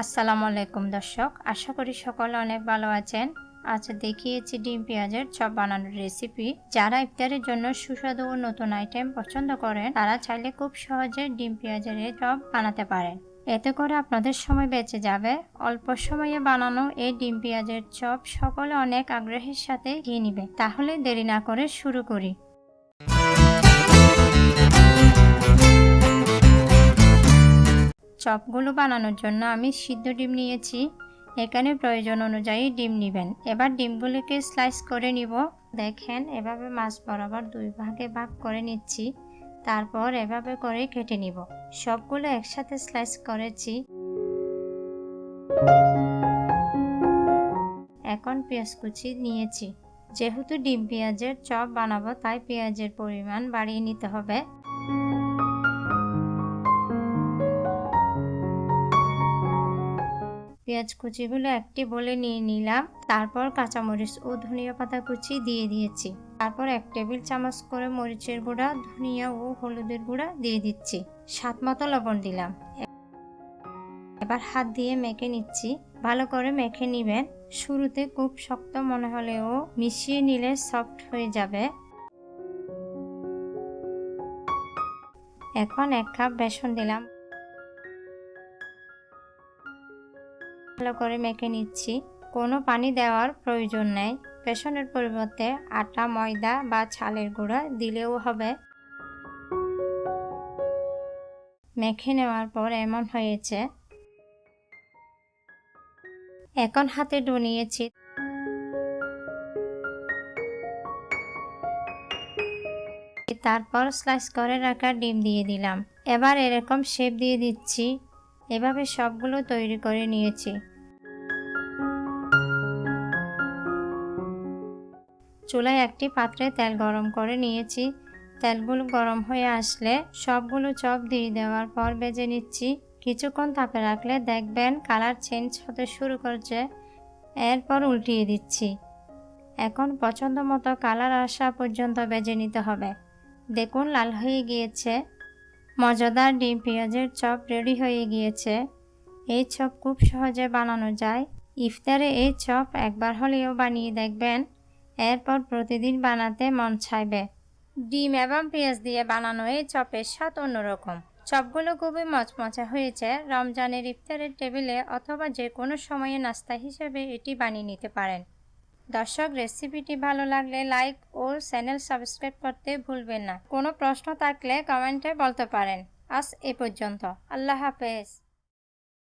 আসসালামু আলাইকুম দর্শক, আশা করি সকলে অনেক ভালো আছেন। আজ দেখিয়েছি ডিম পেঁয়াজের চপ বানানোর রেসিপি। যারা ইফতারের জন্য সুস্বাদু ও নতুন আইটেম পছন্দ করেন তারা চাইলে খুব সহজে ডিম পেঁয়াজের এই চপ বানাতে পারেন। এতে করে আপনাদের সময় বেঁচে যাবে। অল্প সময়ে বানানো এই ডিম পেঁয়াজের চপ সকলে অনেক আগ্রহের সাথে খেয়ে নিবে। তাহলে দেরি না করে শুরু করি। চপগুলো বানানোর জন্য আমি সিদ্ধ ডিম নিয়েছি। এখানে প্রয়োজন অনুযায়ী ডিম নেবেন। এবার ডিমগুলিকে স্লাইস করে নিব। দেখেন, এভাবে মাছ বরাবর দুই ভাগে ভাগ করে নিচ্ছি। তারপর এভাবে করে কেটে নিব। সবগুলো একসাথে স্লাইস করেছি। এখন পেঁয়াজ কুচি নিয়েছি। যেহেতু ডিম পেঁয়াজের চপ বানাবো তাই পেঁয়াজের পরিমাণ বাড়িয়ে নিতে হবে। পেঁয়াজ কুচিগুলো একটি বলে নিয়ে নিলাম। তারপর কাঁচামরিচ ও ধনিয়া পাতা কুচি দিয়ে দিয়েছি। তারপর 1 টেবিল চামচ করে মরিচের গুঁড়া, ধনিয়া ও হলুদের গুঁড়া দিয়ে দিচ্ছি। স্বাদ মতো লবণ দিলাম। এবার হাত দিয়ে মেখে নিচ্ছি। ভালো করে মেখে নিবেন। শুরুতে খুব শক্ত মনে হলেও মিশিয়ে নিলে সফট হয়ে যাবে। এখন 1 কাপ বেসন দিলাম। ভালো করে মেখে নিচ্ছি। কোনো পানি দেওয়ার প্রয়োজন নেই। বেসনের পরিবর্তে আটা, ময়দা বা চালের গুঁড়া দিলেও হবে। মেখে নেওয়ার পর এমন হয়েছে। এখন হাতে ডো নিয়েছি। তারপর স্লাইস করে রাখা ডিম দিয়ে দিলাম। এবার এরকম শেপ দিয়ে দিচ্ছি। এভাবে সবগুলো তৈরি করে নিয়েছি। চুলায় একটি পাত্রে তেল গরম করে নিয়েছি। তেলগুলো গরম হয়ে আসলে সবগুলো চপ দিয়ে দেওয়ার পর ভেজে নিচ্ছি। কিছুক্ষণ তাপে রাখলে দেখবেন কালার চেঞ্জ হতে শুরু করছে। এরপর উল্টিয়ে দিচ্ছি। এখন পছন্দ মতো কালার আসা পর্যন্ত ভেজে নিতে হবে। দেখুন, লাল হয়ে গিয়েছে। মজাদার ডিম পেঁয়াজের চপ রেডি হয়ে গিয়েছে। এই চপ খুব সহজে বানানো যায়। ইফতারে এই চপ একবার হলেও বানিয়ে দেখবেন। এরপর প্রতিদিন বানাতে মন চাইবে। ডিম এবং পেঁয়াজ দিয়ে বানানো এই চপের স্বাদ অন্যরকম। চপগুলো খুবই মচমচে হয়েছে। রমজানের ইফতারের টেবিলে অথবা যে কোনো সময়ে নাস্তা হিসেবে এটি বানিয়ে নিতে পারেন। দর্শক, রেসিপিটি ভালো লাগলে লাইক ও চ্যানেল সাবস্ক্রাইব করতে ভুলবেন না। কোনো প্রশ্ন থাকলে কমেন্টে বলতে পারেন। আজ এ পর্যন্ত। আল্লাহ হাফেজ।